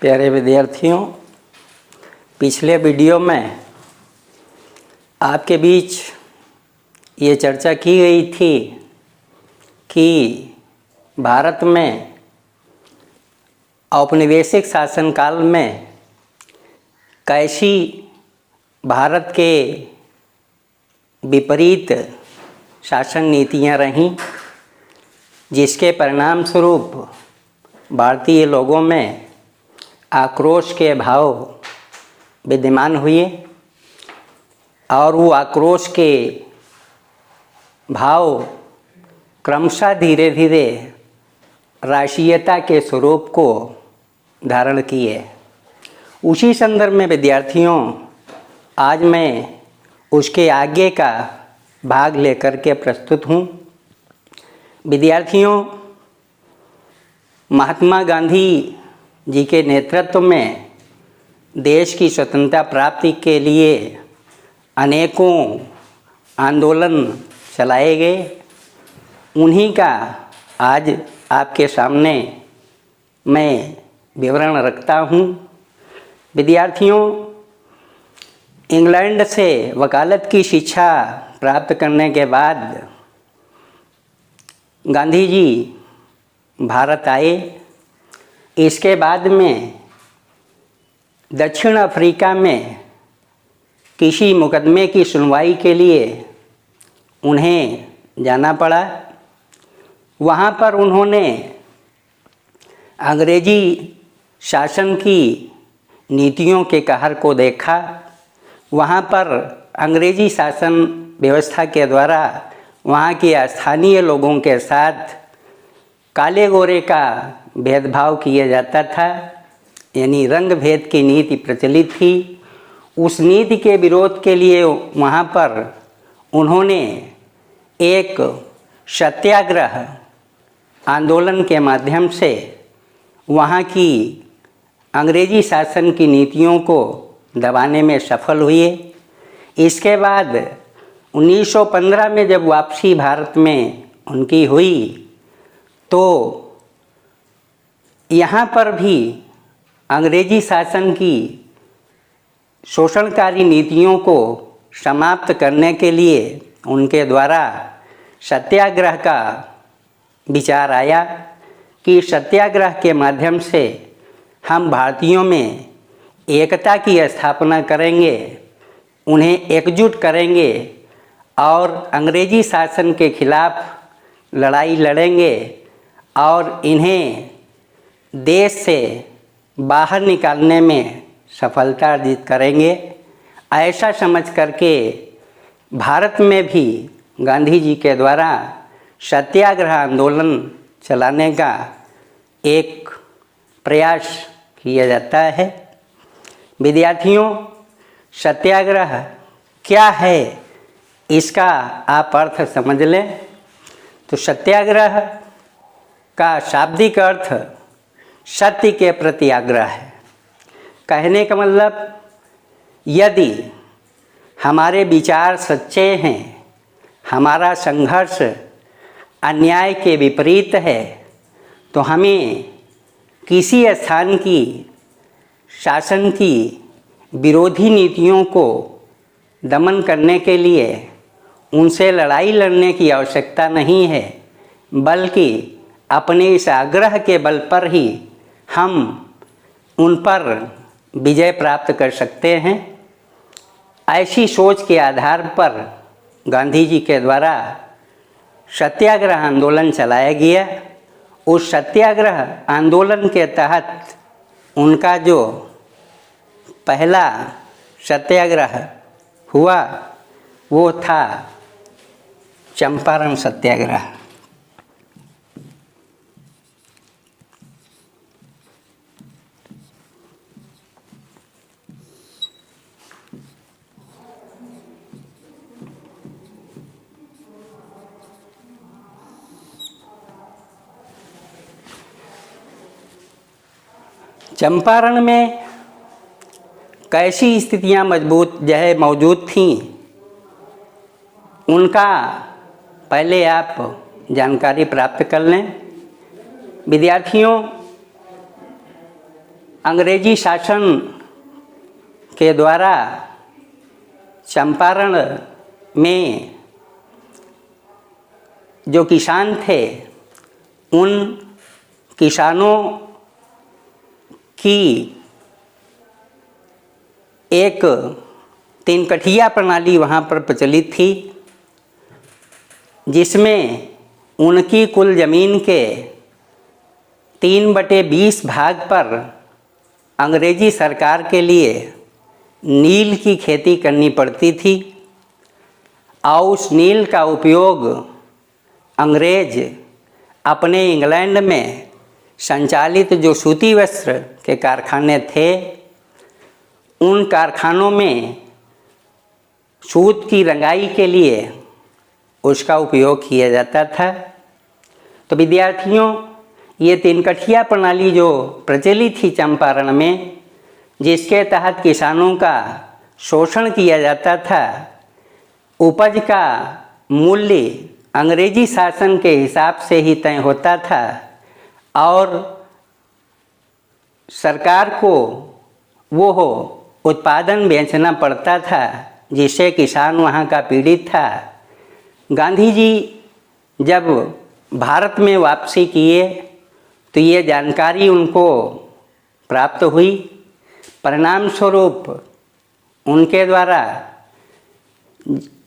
प्यारे विद्यार्थियों, पिछले वीडियो में आपके बीच ये चर्चा की गई थी कि भारत में औपनिवेशिक शासनकाल में कैसी भारत के विपरीत शासन नीतियाँ रहीं, जिसके परिणाम स्वरूप भारतीय लोगों में आक्रोश के भाव विद्यमान हुए और वो आक्रोश के भाव क्रमशः धीरे धीरे राष्ट्रीयता के स्वरूप को धारण किए। उसी संदर्भ में विद्यार्थियों, आज मैं उसके आगे का भाग लेकर के प्रस्तुत हूँ। विद्यार्थियों, महात्मा गांधी जी के नेतृत्व में देश की स्वतंत्रता प्राप्ति के लिए अनेकों आंदोलन चलाए गए। उन्हीं का आज आपके सामने मैं विवरण रखता हूँ। विद्यार्थियों, इंग्लैंड से वकालत की शिक्षा प्राप्त करने के बाद गांधी जी भारत आए। इसके बाद में दक्षिण अफ्रीका में किसी मुकदमे की सुनवाई के लिए उन्हें जाना पड़ा। वहाँ पर उन्होंने अंग्रेजी शासन की नीतियों के कहर को देखा। वहाँ पर अंग्रेजी शासन व्यवस्था के द्वारा वहाँ के स्थानीय लोगों के साथ काले गोरे का भेदभाव किया जाता था, यानी रंग भेद की नीति प्रचलित थी। उस नीति के विरोध के लिए वहाँ पर उन्होंने एक सत्याग्रह आंदोलन के माध्यम से वहाँ की अंग्रेजी शासन की नीतियों को दबाने में सफल हुए। इसके बाद 1915 में जब वापसी भारत में उनकी हुई तो यहाँ पर भी अंग्रेजी शासन की शोषणकारी नीतियों को समाप्त करने के लिए उनके द्वारा सत्याग्रह का विचार आया कि सत्याग्रह के माध्यम से हम भारतीयों में एकता की स्थापना करेंगे, उन्हें एकजुट करेंगे और अंग्रेजी शासन के खिलाफ लड़ाई लड़ेंगे और इन्हें देश से बाहर निकालने में सफलता अर्जित करेंगे। ऐसा समझ करके भारत में भी गांधी जी के द्वारा सत्याग्रह आंदोलन चलाने का एक प्रयास किया जाता है। विद्यार्थियों, सत्याग्रह क्या है, इसका आप अर्थ समझ लें तो सत्याग्रह का शाब्दिक अर्थ सत्य के प्रति आग्रह है। कहने का मतलब, यदि हमारे विचार सच्चे हैं, हमारा संघर्ष अन्याय के विपरीत है, तो हमें किसी स्थान की शासन की विरोधी नीतियों को दमन करने के लिए उनसे लड़ाई लड़ने की आवश्यकता नहीं है, बल्कि अपने इस आग्रह के बल पर ही हम उन पर विजय प्राप्त कर सकते हैं। ऐसी सोच के आधार पर गांधी जी के द्वारा सत्याग्रह आंदोलन चलाया गया। उस सत्याग्रह आंदोलन के तहत उनका जो पहला सत्याग्रह हुआ वो था चंपारण सत्याग्रह। चंपारण में कैसी स्थितियां मौजूद थीं, उनका पहले आप जानकारी प्राप्त कर लें। विद्यार्थियों, अंग्रेजी शासन के द्वारा चंपारण में जो किसान थे उन किसानों की एक 3 कठिया प्रणाली वहाँ पर प्रचलित थी, जिसमें उनकी कुल ज़मीन के 3/20 भाग पर अंग्रेजी सरकार के लिए नील की खेती करनी पड़ती थी और उस नील का उपयोग अंग्रेज अपने इंग्लैंड में संचालित जो सूती वस्त्र के कारखाने थे उन कारखानों में सूत की रंगाई के लिए उसका उपयोग किया जाता था। तो विद्यार्थियों, ये 3 कठिया प्रणाली जो प्रचलित थी चंपारण में, जिसके तहत किसानों का शोषण किया जाता था, उपज का मूल्य अंग्रेजी शासन के हिसाब से ही तय होता था और सरकार को वो उत्पादन बेचना पड़ता था, जिससे किसान वहाँ का पीड़ित था। गांधी जी जब भारत में वापसी किए तो ये जानकारी उनको प्राप्त हुई। परिणाम स्वरूप उनके द्वारा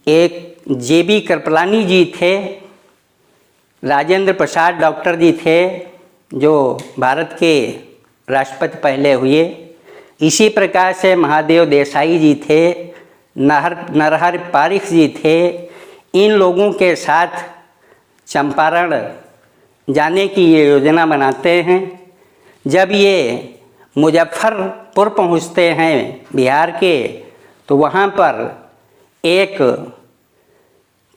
एक JB कृपलानी जी थे, राजेंद्र प्रसाद डॉक्टर जी थे जो भारत के राष्ट्रपति पहले हुए, इसी प्रकार से महादेव देसाई जी थे, नरहर पारिख जी थे। इन लोगों के साथ चंपारण जाने की ये योजना बनाते हैं। जब ये मुजफ्फरपुर पहुँचते हैं बिहार के, तो वहाँ पर एक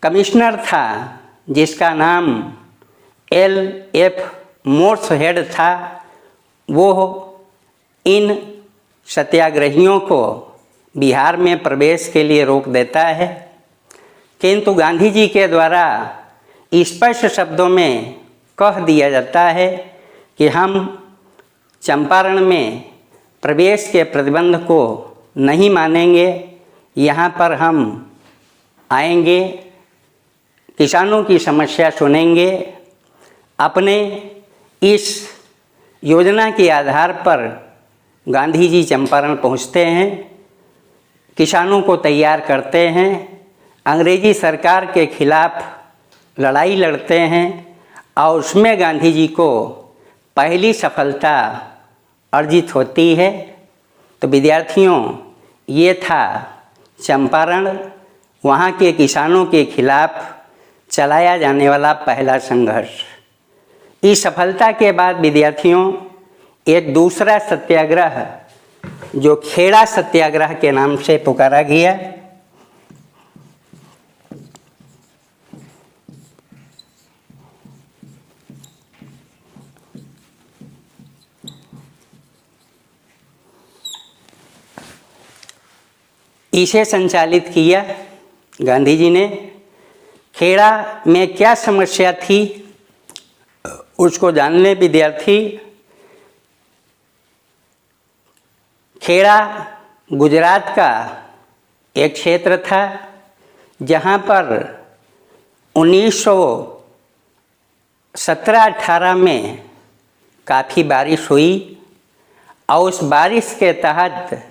कमिश्नर था जिसका नाम LF मोर्सहेड था। वो इन सत्याग्रहियों को बिहार में प्रवेश के लिए रोक देता है, किंतु गांधी जी के द्वारा स्पष्ट शब्दों में कह दिया जाता है कि हम चंपारण में प्रवेश के प्रतिबंध को नहीं मानेंगे, यहाँ पर हम आएंगे, किसानों की समस्या सुनेंगे। अपने इस योजना के आधार पर गांधी जी चंपारण पहुँचते हैं, किसानों को तैयार करते हैं, अंग्रेजी सरकार के खिलाफ लड़ाई लड़ते हैं और उसमें गांधी जी को पहली सफलता अर्जित होती है। तो विद्यार्थियों, ये था चंपारण, वहाँ के किसानों के खिलाफ चलाया जाने वाला पहला संघर्ष। इस सफलता के बाद विद्यार्थियों, एक दूसरा सत्याग्रह जो खेड़ा सत्याग्रह के नाम से पुकारा गया। इसे संचालित किया गांधी जी ने। खेड़ा में क्या समस्या थी उसको जानने विद्यार्थी। खेड़ा गुजरात का एक क्षेत्र था जहाँ पर 1917-18 में काफ़ी बारिश हुई और उस बारिश के तहत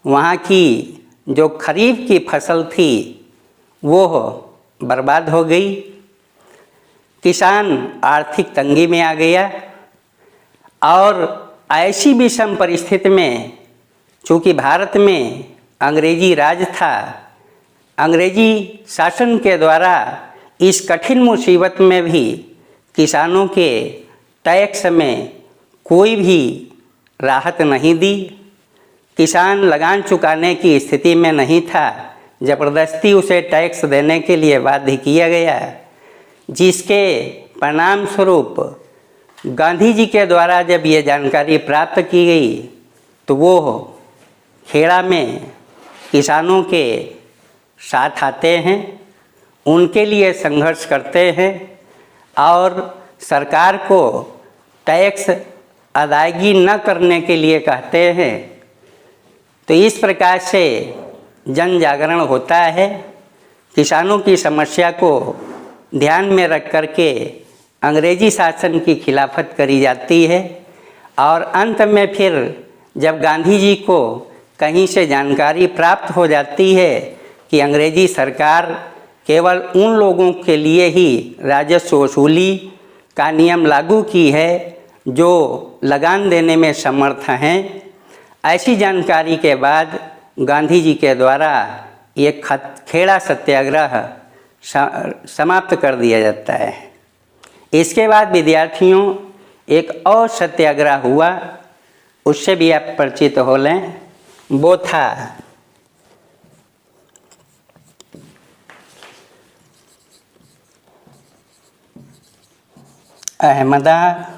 वहाँ की जो खरीफ की फसल थी वो बर्बाद हो गई। किसान आर्थिक तंगी में आ गया और ऐसी विषम परिस्थिति में, चूँकि भारत में अंग्रेजी राज था, अंग्रेजी शासन के द्वारा इस कठिन मुसीबत में भी किसानों के टैक्स में कोई भी राहत नहीं दी। किसान लगान चुकाने की स्थिति में नहीं था, ज़बरदस्ती उसे टैक्स देने के लिए बाध्य किया गया, जिसके परिणाम स्वरूप गांधी जी के द्वारा जब ये जानकारी प्राप्त की गई तो वो खेड़ा में किसानों के साथ आते हैं, उनके लिए संघर्ष करते हैं और सरकार को टैक्स अदायगी न करने के लिए कहते हैं। तो इस प्रकार से जन जागरण होता है। किसानों की समस्या को ध्यान में रख कर के अंग्रेजी शासन की खिलाफत करी जाती है और अंत में फिर जब गांधी जी को कहीं से जानकारी प्राप्त हो जाती है कि अंग्रेजी सरकार केवल उन लोगों के लिए ही राजस्व वसूली का नियम लागू की है जो लगान देने में समर्थ हैं, ऐसी जानकारी के बाद गांधी जी के द्वारा ये खेड़ा सत्याग्रह समाप्त कर दिया जाता है। इसके बाद विद्यार्थियों एक और सत्याग्रह हुआ, उससे भी आप परिचित हो लें। वो था अहमदाबाद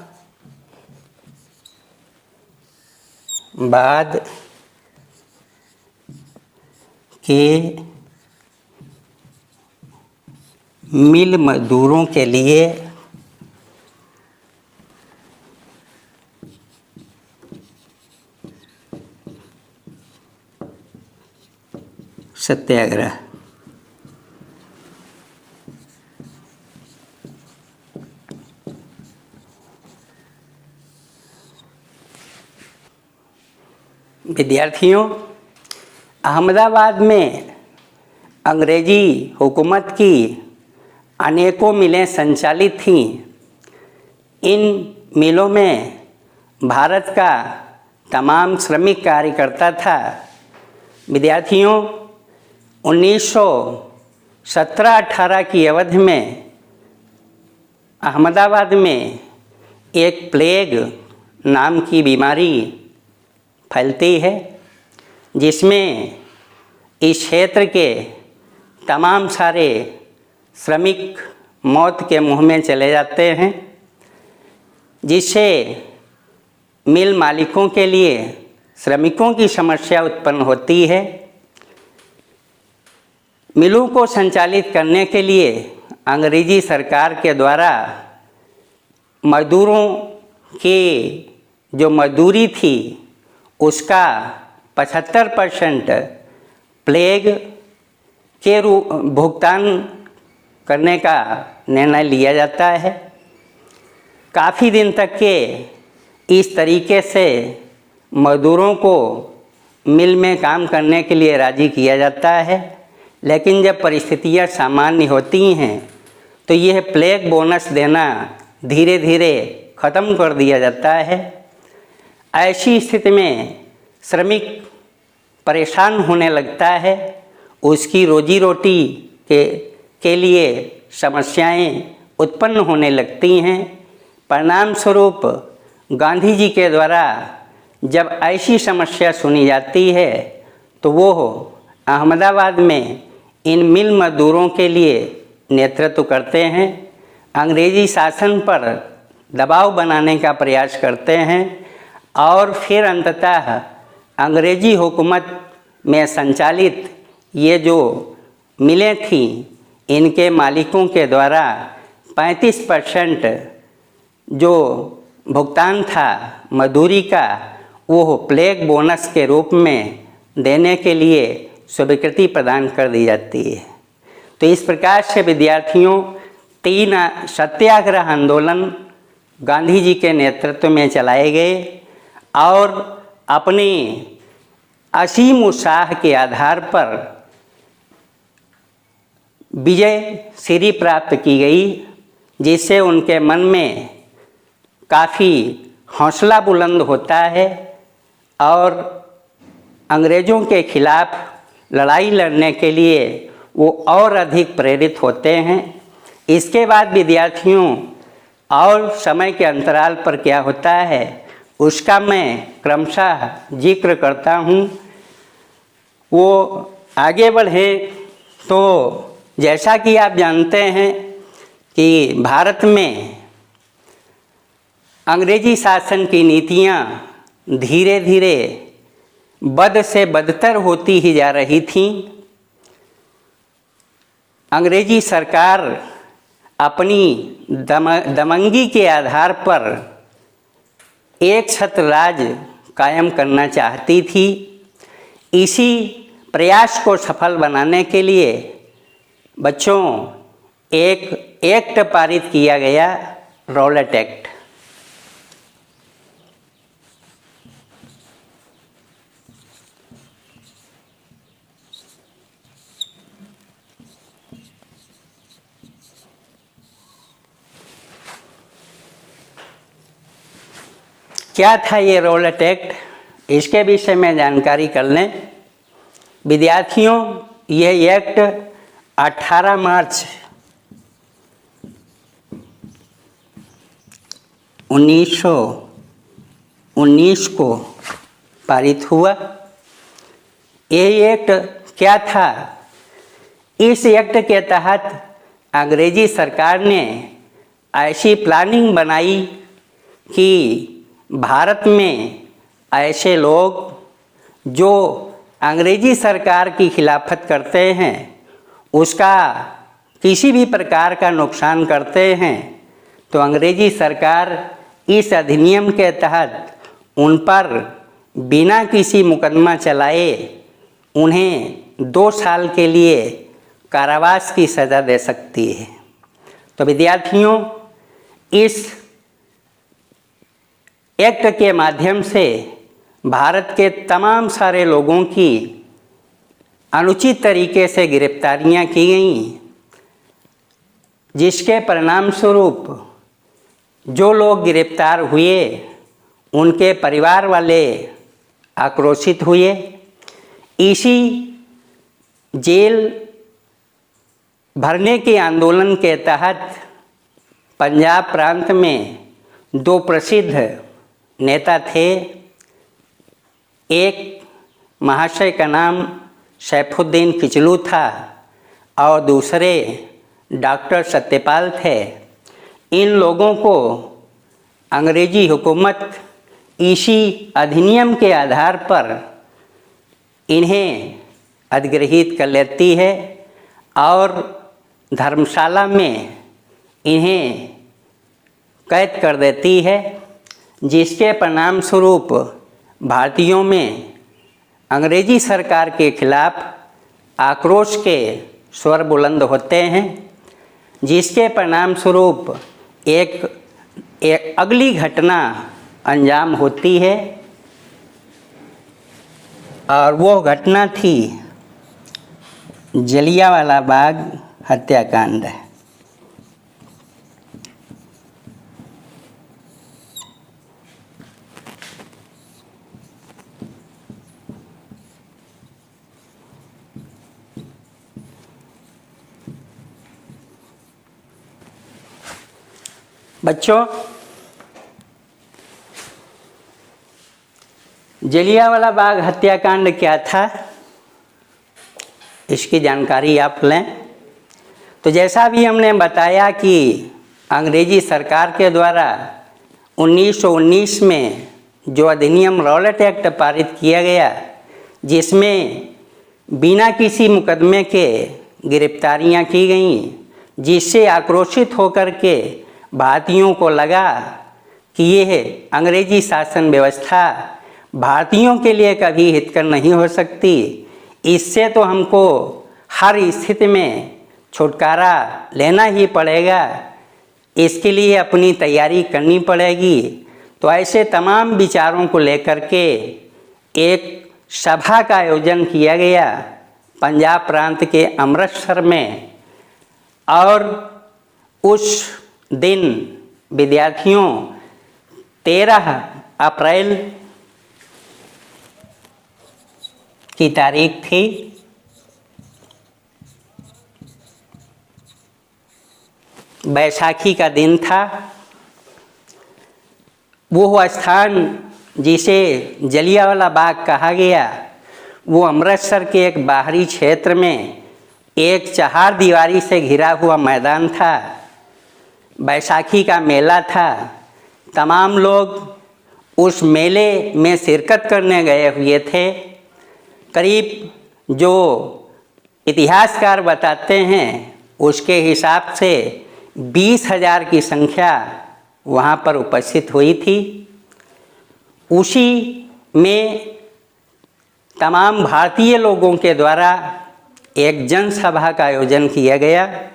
के मिल मजदूरों के लिए सत्याग्रह। विद्यार्थियों, अहमदाबाद में अंग्रेजी हुकूमत की अनेकों मिलें संचालित थीं। इन मिलों में भारत का तमाम श्रमिक कार्य करता था। विद्यार्थियों, 1917-18 की अवधि में अहमदाबाद में एक प्लेग नाम की बीमारी फैलती है, जिसमें इस क्षेत्र के तमाम सारे श्रमिक मौत के मुंह में चले जाते हैं, जिससे मिल मालिकों के लिए श्रमिकों की समस्या उत्पन्न होती है। मिलों को संचालित करने के लिए अंग्रेजी सरकार के द्वारा मजदूरों की जो मजदूरी थी उसका 75% प्लेग के भुगतान करने का निर्णय लिया जाता है। काफ़ी दिन तक के इस तरीके से मजदूरों को मिल में काम करने के लिए राज़ी किया जाता है, लेकिन जब परिस्थितियां सामान्य होती हैं तो यह प्लेग बोनस देना धीरे धीरे ख़त्म कर दिया जाता है। ऐसी स्थिति में श्रमिक परेशान होने लगता है, उसकी रोजी रोटी के लिए समस्याएं उत्पन्न होने लगती हैं। परिणाम स्वरूप गांधी जी के द्वारा जब ऐसी समस्या सुनी जाती है तो वो अहमदाबाद में इन मिल मजदूरों के लिए नेतृत्व करते हैं, अंग्रेजी शासन पर दबाव बनाने का प्रयास करते हैं और फिर अंततः अंग्रेजी हुकूमत में संचालित ये जो मिलें थीं, इनके मालिकों के द्वारा 35% जो भुगतान था मजदूरी का, वो प्लेग बोनस के रूप में देने के लिए स्वीकृति प्रदान कर दी जाती है। तो इस प्रकार से विद्यार्थियों 3 सत्याग्रह आंदोलन गांधी जी के नेतृत्व में चलाए गए और अपने असीम उत्साह के आधार पर विजय श्री प्राप्त की गई, जिससे उनके मन में काफ़ी हौसला बुलंद होता है और अंग्रेज़ों के खिलाफ लड़ाई लड़ने के लिए वो और अधिक प्रेरित होते हैं। इसके बाद विद्यार्थियों और समय के अंतराल पर क्या होता है उसका मैं क्रमशः जिक्र करता हूँ। वो आगे बढ़े तो जैसा कि आप जानते हैं कि भारत में अंग्रेजी शासन की नीतियाँ धीरे धीरे बद से बदतर होती ही जा रही थीं। अंग्रेजी सरकार अपनी दमंगी के आधार पर एक छत्र राज कायम करना चाहती थी। इसी प्रयास को सफल बनाने के लिए बच्चों एक एक्ट पारित किया गया, रॉलेट एक्ट। क्या था ये रॉलेट एक्ट, इसके विषय में जानकारी कर लें। विद्यार्थियों, यह एक्ट 18 मार्च 1919 को पारित हुआ। यह एक्ट क्या था? इस एक्ट के तहत अंग्रेजी सरकार ने ऐसी प्लानिंग बनाई कि भारत में ऐसे लोग जो अंग्रेजी सरकार की खिलाफत करते हैं, उसका किसी भी प्रकार का नुकसान करते हैं, तो अंग्रेजी सरकार इस अधिनियम के तहत उन पर बिना किसी मुकदमा चलाए उन्हें 2 साल के लिए कारावास की सज़ा दे सकती है। तो विद्यार्थियों, इस एक्ट के माध्यम से भारत के तमाम सारे लोगों की अनुचित तरीके से गिरफ्तारियां की गईं, जिसके परिणाम स्वरूप जो लोग गिरफ्तार हुए उनके परिवार वाले आक्रोशित हुए। इसी जेल भरने के आंदोलन के तहत पंजाब प्रांत में 2 प्रसिद्ध नेता थे। एक महाशय का नाम सैफुद्दीन किचलू था और दूसरे डॉक्टर सत्यपाल थे। इन लोगों को अंग्रेजी हुकूमत इसी अधिनियम के आधार पर इन्हें अधिग्रहित कर लेती है और धर्मशाला में इन्हें कैद कर देती है, जिसके परिणाम स्वरूप भारतीयों में अंग्रेजी सरकार के खिलाफ आक्रोश के स्वर बुलंद होते हैं, जिसके परिणाम स्वरूप एक अगली घटना अंजाम होती है और वो घटना थी जलियांवाला बाग हत्याकांड। बच्चों, जलियांवाला बाग हत्याकांड क्या था, इसकी जानकारी आप लें। तो जैसा भी हमने बताया कि अंग्रेजी सरकार के द्वारा 1919 में जो अधिनियम रॉलेट एक्ट पारित किया गया, जिसमें बिना किसी मुकदमे के गिरफ्तारियां की गईं, जिससे आक्रोशित होकर के भारतीयों को लगा कि यह अंग्रेजी शासन व्यवस्था भारतीयों के लिए कभी हितकर नहीं हो सकती, इससे तो हमको हर स्थिति में छुटकारा लेना ही पड़ेगा, इसके लिए अपनी तैयारी करनी पड़ेगी। तो ऐसे तमाम विचारों को लेकर के एक सभा का आयोजन किया गया पंजाब प्रांत के अमृतसर में, और उस दिन विद्यार्थियों 13 अप्रैल की तारीख थी। बैसाखी का दिन था। वो स्थान जिसे जलियांवाला बाग कहा गया, वो अमृतसर के एक बाहरी क्षेत्र में एक 4 दीवारी से घिरा हुआ मैदान था। बैसाखी का मेला था। तमाम लोग उस मेले में शिरकत करने गए हुए थे। करीब जो इतिहासकार बताते हैं उसके हिसाब से 20,000 की संख्या वहाँ पर उपस्थित हुई थी। उसी में तमाम भारतीय लोगों के द्वारा एक जनसभा का आयोजन किया गया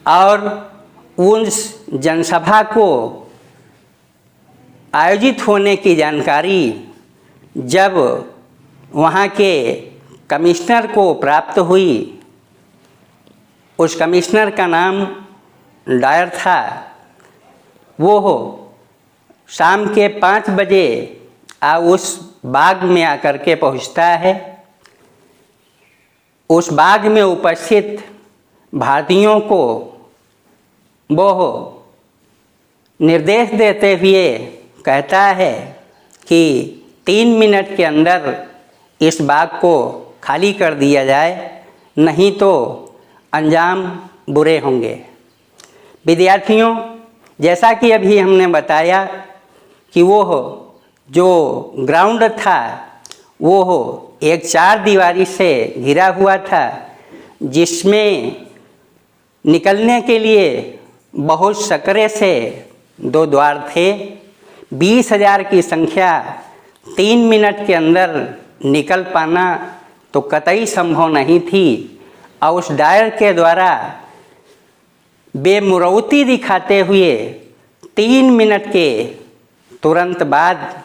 और उस जनसभा को आयोजित होने की जानकारी जब वहाँ के कमिश्नर को प्राप्त हुई, उस कमिश्नर का नाम डायर था, वो शाम के 5 बजे उस बाग में आकर के पहुँचता है। उस बाग में उपस्थित भारतीयों को वो निर्देश देते हुए कहता है कि 3 मिनट के अंदर इस बाग को खाली कर दिया जाए, नहीं तो अंजाम बुरे होंगे। विद्यार्थियों, जैसा कि अभी हमने बताया कि वो जो ग्राउंड था वो एक 4 दीवारी से घिरा हुआ था, जिसमें निकलने के लिए बहुत सकरे से 2 द्वार थे। 20,000 की संख्या 3 मिनट के अंदर निकल पाना तो कतई संभव नहीं थी और उस डायर के द्वारा बेमुरौती दिखाते हुए 3 मिनट के तुरंत बाद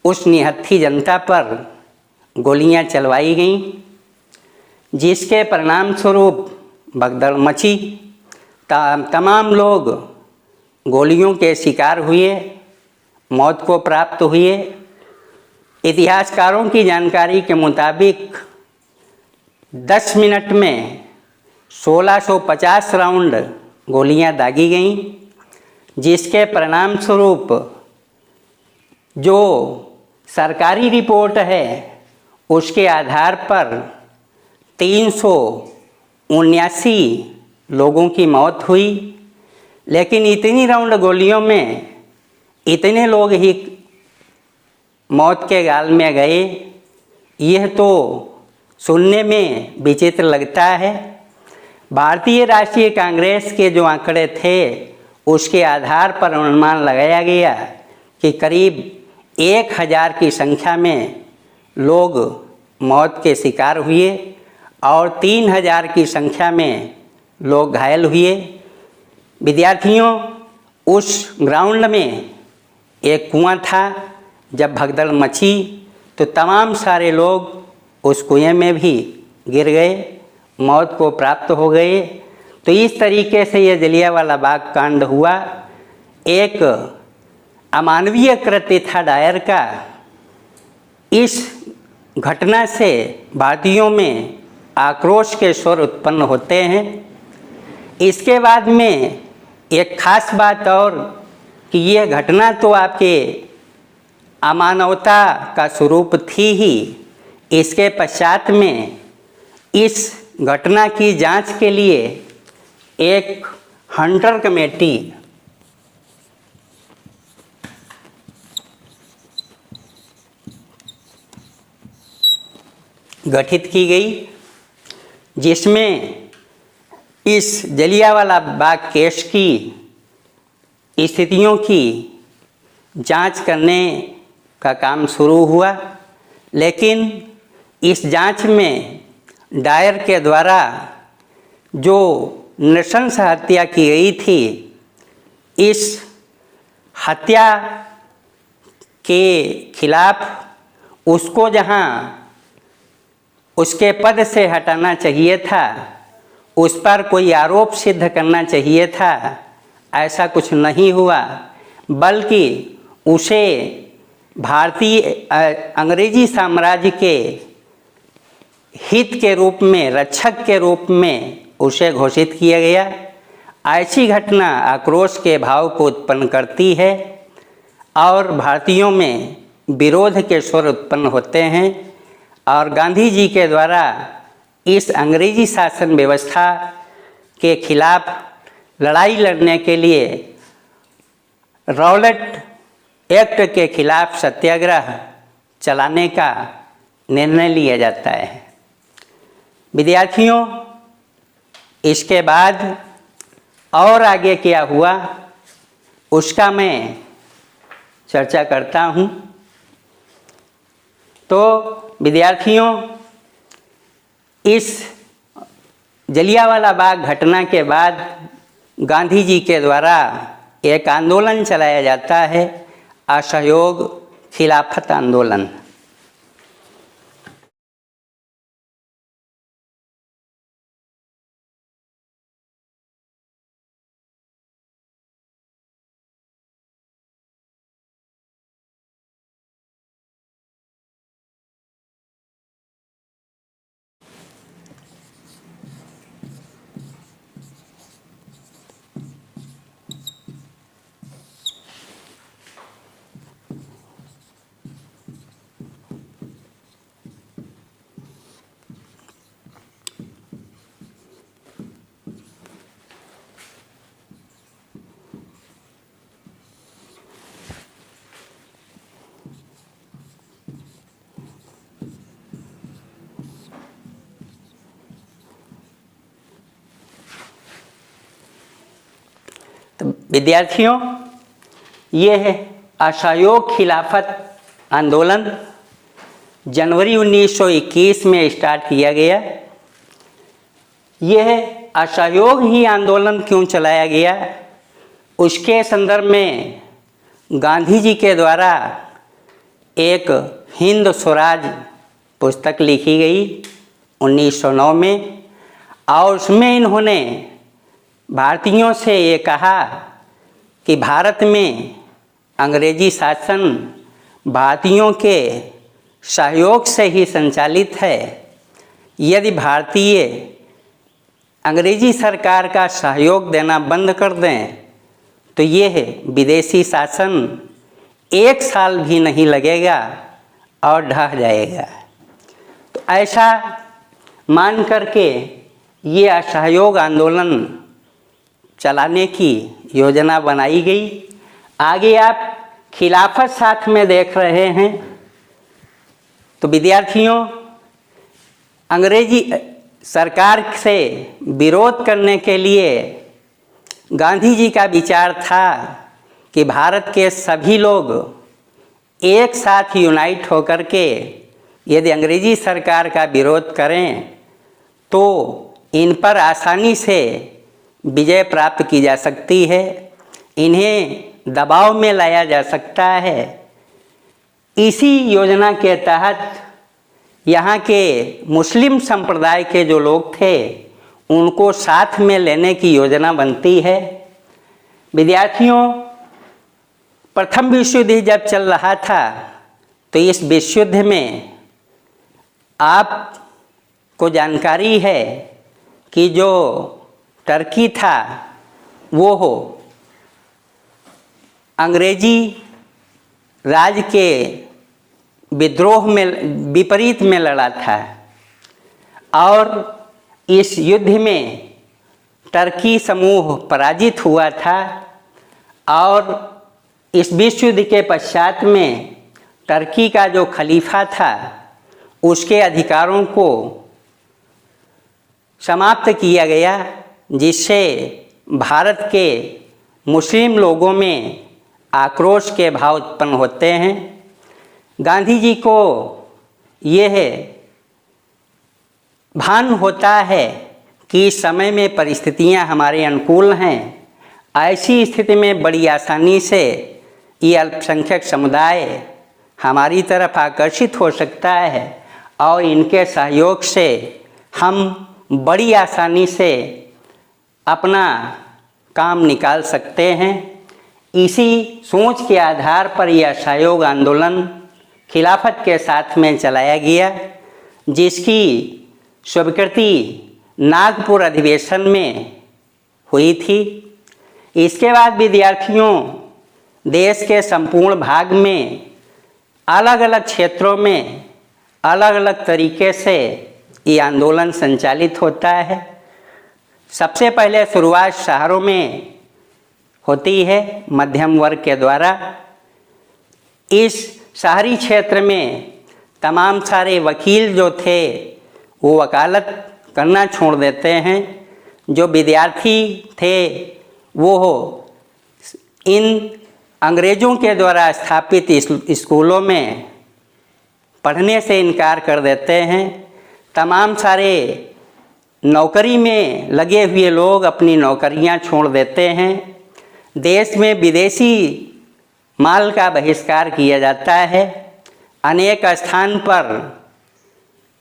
उस निहत्थी जनता पर गोलियां चलवाई गईं, जिसके परिणाम स्वरूप भगदड़ मची। तमाम लोग गोलियों के शिकार हुए, मौत को प्राप्त हुए। इतिहासकारों की जानकारी के मुताबिक 10 मिनट में 1650 राउंड गोलियां दागी गईं, जिसके परिणाम स्वरूप जो सरकारी रिपोर्ट है उसके आधार पर 379 लोगों की मौत हुई। लेकिन इतनी राउंड गोलियों में इतने लोग ही मौत के गाल में गए, यह तो सुनने में विचित्र लगता है। भारतीय राष्ट्रीय कांग्रेस के जो आंकड़े थे उसके आधार पर अनुमान लगाया गया कि करीब 1000 की संख्या में लोग मौत के शिकार हुए और 3000 की संख्या में लोग घायल हुए। विद्यार्थियों, उस ग्राउंड में एक कुआं था। जब भगदड़ मची तो तमाम सारे लोग उस कुएं में भी गिर गए, मौत को प्राप्त हो गए। तो इस तरीके से ये जलियांवाला बाग कांड हुआ। एक अमानवीय कृत्य था डायर का। इस घटना से भारतीयों में आक्रोश के स्वर उत्पन्न होते हैं। इसके बाद में एक खास बात और कि यह घटना तो आपके अमानवता का स्वरूप थी ही, इसके पश्चात में इस घटना की जांच के लिए एक हंटर कमेटी गठित की गई, जिसमें इस जलियांवाला बाग केस की स्थितियों की जांच करने का काम शुरू हुआ। लेकिन इस जांच में डायर के द्वारा जो नृशंस हत्या की गई थी, इस हत्या के खिलाफ उसको जहां उसके पद से हटाना चाहिए था, उस पर कोई आरोप सिद्ध करना चाहिए था, ऐसा कुछ नहीं हुआ, बल्कि उसे भारतीय अंग्रेजी साम्राज्य के हित के रूप में, रक्षक के रूप में उसे घोषित किया गया। ऐसी घटना आक्रोश के भाव को उत्पन्न करती है और भारतीयों में विरोध के स्वर उत्पन्न होते हैं और गांधी जी के द्वारा इस अंग्रेजी शासन व्यवस्था के खिलाफ लड़ाई लड़ने के लिए रॉलेट एक्ट के खिलाफ सत्याग्रह चलाने का निर्णय लिया जाता है। विद्यार्थियों, इसके बाद और आगे क्या हुआ उसका मैं चर्चा करता हूँ। तो विद्यार्थियों, इस जलियांवाला बाग घटना के बाद गांधी जी के द्वारा एक आंदोलन चलाया जाता है, असहयोग खिलाफत आंदोलन। तो विद्यार्थियों, ये है असहयोग खिलाफत आंदोलन जनवरी 1921 में स्टार्ट किया गया। यह असहयोग ही आंदोलन क्यों चलाया गया, उसके संदर्भ में गांधी जी के द्वारा एक हिंद स्वराज पुस्तक लिखी गई 1909 में, और उसमें इन्होंने भारतीयों से ये कहा कि भारत में अंग्रेजी शासन भारतीयों के सहयोग से ही संचालित है। यदि भारतीय अंग्रेजी सरकार का सहयोग देना बंद कर दें तो यह विदेशी शासन 1 साल भी नहीं लगेगा और ढह जाएगा। तो ऐसा मान करके ये असहयोग आंदोलन चलाने की योजना बनाई गई। आगे आप खिलाफत साथ में देख रहे हैं। तो विद्यार्थियों, अंग्रेजी सरकार से विरोध करने के लिए गांधी जी का विचार था कि भारत के सभी लोग एक साथ यूनाइट होकर के यदि अंग्रेजी सरकार का विरोध करें तो इन पर आसानी से विजय प्राप्त की जा सकती है, इन्हें दबाव में लाया जा सकता है। इसी योजना के तहत यहाँ के मुस्लिम संप्रदाय के जो लोग थे उनको साथ में लेने की योजना बनती है। विद्यार्थियों, प्रथम विश्व युद्ध जब चल रहा था तो इस विश्व युद्ध में आपको जानकारी है कि जो टर्की था वो अंग्रेजी राज के विद्रोह में विपरीत में लड़ा था, और इस युद्ध में टर्की समूह पराजित हुआ था। और इस विश्व युद्ध के पश्चात में टर्की का जो खलीफा था उसके अधिकारों को समाप्त किया गया, जिससे भारत के मुस्लिम लोगों में आक्रोश के भाव उत्पन्न होते हैं। गांधी जी को यह भान होता है कि इस समय में परिस्थितियां हमारे अनुकूल हैं, ऐसी स्थिति में बड़ी आसानी से ये अल्पसंख्यक समुदाय हमारी तरफ आकर्षित हो सकता है और इनके सहयोग से हम बड़ी आसानी से अपना काम निकाल सकते हैं। इसी सोच के आधार पर यह असहयोग आंदोलन खिलाफत के साथ में चलाया गया, जिसकी स्वीकृति नागपुर अधिवेशन में हुई थी। इसके बाद विद्यार्थियों, देश के संपूर्ण भाग में अलग अलग क्षेत्रों में अलग अलग तरीके से ये आंदोलन संचालित होता है। सबसे पहले शुरुआत शहरों में होती है मध्यम वर्ग के द्वारा। इस शहरी क्षेत्र में तमाम सारे वकील जो थे वो वकालत करना छोड़ देते हैं। जो विद्यार्थी थे वो इन अंग्रेज़ों के द्वारा स्थापित स्कूलों में पढ़ने से इनकार कर देते हैं। तमाम सारे नौकरी में लगे हुए लोग अपनी नौकरियां छोड़ देते हैं। देश में विदेशी माल का बहिष्कार किया जाता है। अनेक स्थान पर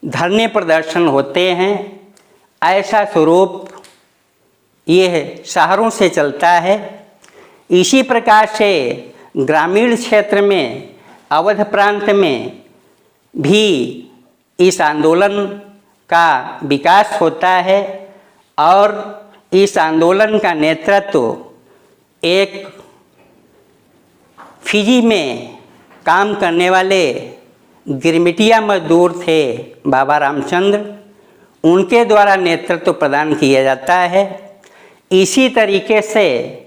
धरने प्रदर्शन होते हैं। ऐसा स्वरूप ये शहरों से चलता है। इसी प्रकार से ग्रामीण क्षेत्र में, अवध प्रांत में भी इस आंदोलन का विकास होता है और इस आंदोलन का नेतृत्व एक फिजी में काम करने वाले गिरमिटिया मजदूर थे बाबा रामचंद्र, उनके द्वारा नेतृत्व प्रदान किया जाता है। इसी तरीके से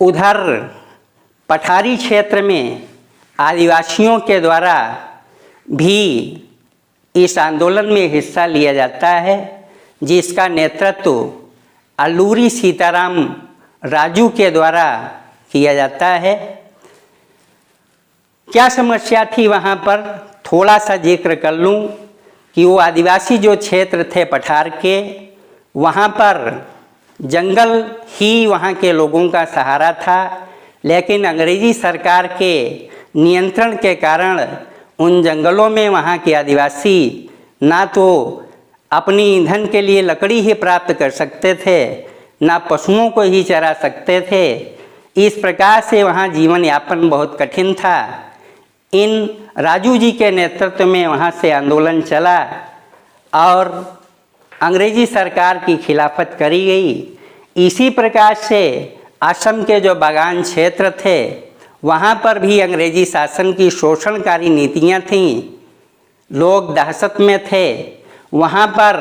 उधर पठारी क्षेत्र में आदिवासियों के द्वारा भी इस आंदोलन में हिस्सा लिया जाता है, जिसका नेतृत्व अल्लूरी सीताराम राजू के द्वारा किया जाता है। क्या समस्या थी वहाँ पर, थोड़ा सा जिक्र कर लूँ कि वो आदिवासी जो क्षेत्र थे पठार के, वहाँ पर जंगल ही वहाँ के लोगों का सहारा था, लेकिन अंग्रेजी सरकार के नियंत्रण के कारण उन जंगलों में वहाँ के आदिवासी ना तो अपनी ईंधन के लिए लकड़ी ही प्राप्त कर सकते थे, ना पशुओं को ही चरा सकते थे। इस प्रकार से वहाँ जीवन यापन बहुत कठिन था। इन राजू जी के नेतृत्व में वहाँ से आंदोलन चला और अंग्रेजी सरकार की खिलाफत करी गई। इसी प्रकार से असम के जो बागान क्षेत्र थे, वहाँ पर भी अंग्रेजी शासन की शोषणकारी नीतियाँ थीं। लोग दहशत में थे। वहाँ पर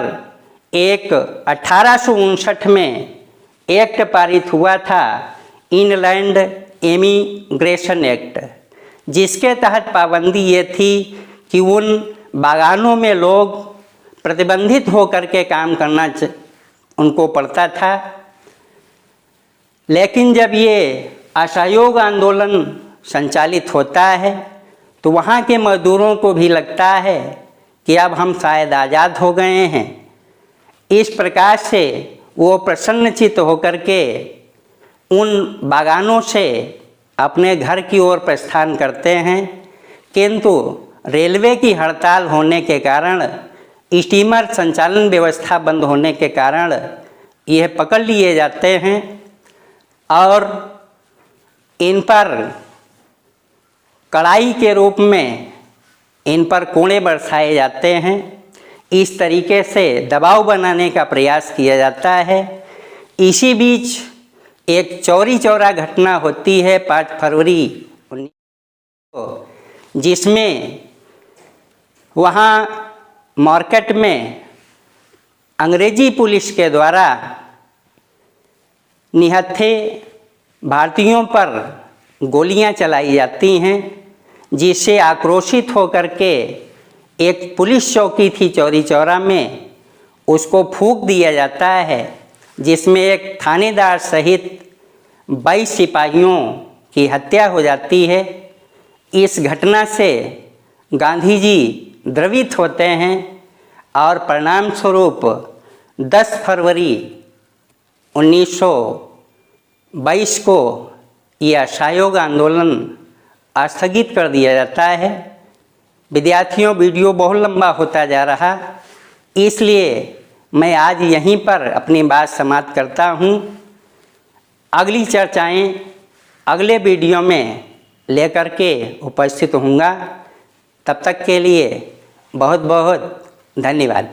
एक 1859 में एक्ट पारित हुआ था, इनलैंड इमिग्रेशन एक्ट, जिसके तहत पाबंदी ये थी कि उन बागानों में लोग प्रतिबंधित होकर के काम करना उनको पड़ता था। लेकिन जब ये असहयोग आंदोलन संचालित होता है तो वहाँ के मजदूरों को भी लगता है कि अब हम शायद आज़ाद हो गए हैं। इस प्रकार से वो प्रसन्नचित्त होकर के उन बागानों से अपने घर की ओर प्रस्थान करते हैं, किंतु रेलवे की हड़ताल होने के कारण, स्टीमर संचालन व्यवस्था बंद होने के कारण यह पकड़ लिए जाते हैं और इन पर कड़ाई के रूप में इन पर कोड़े बरसाए जाते हैं। इस तरीके से दबाव बनाने का प्रयास किया जाता है। इसी बीच एक चौरी चौरा घटना होती है 5 फरवरी 1900 को, जिसमें वहाँ मार्केट में अंग्रेजी पुलिस के द्वारा निहत्थे भारतीयों पर गोलियां चलाई जाती हैं, जिससे आक्रोशित होकर के एक पुलिस चौकी थी चौरी चौरा में, उसको फूंक दिया जाता है, जिसमें एक थानेदार सहित 22 सिपाहियों की हत्या हो जाती है। इस घटना से गांधी जी द्रवित होते हैं और परिणाम स्वरूप 10 फरवरी 1922 को यह असहयोग आंदोलन स्थगित कर दिया जाता है। विद्यार्थियों, वीडियो बहुत लंबा होता जा रहा, इसलिए मैं आज यहीं पर अपनी बात समाप्त करता हूँ। अगली चर्चाएं अगले वीडियो में लेकर के उपस्थित होऊंगा। तब तक के लिए बहुत बहुत धन्यवाद।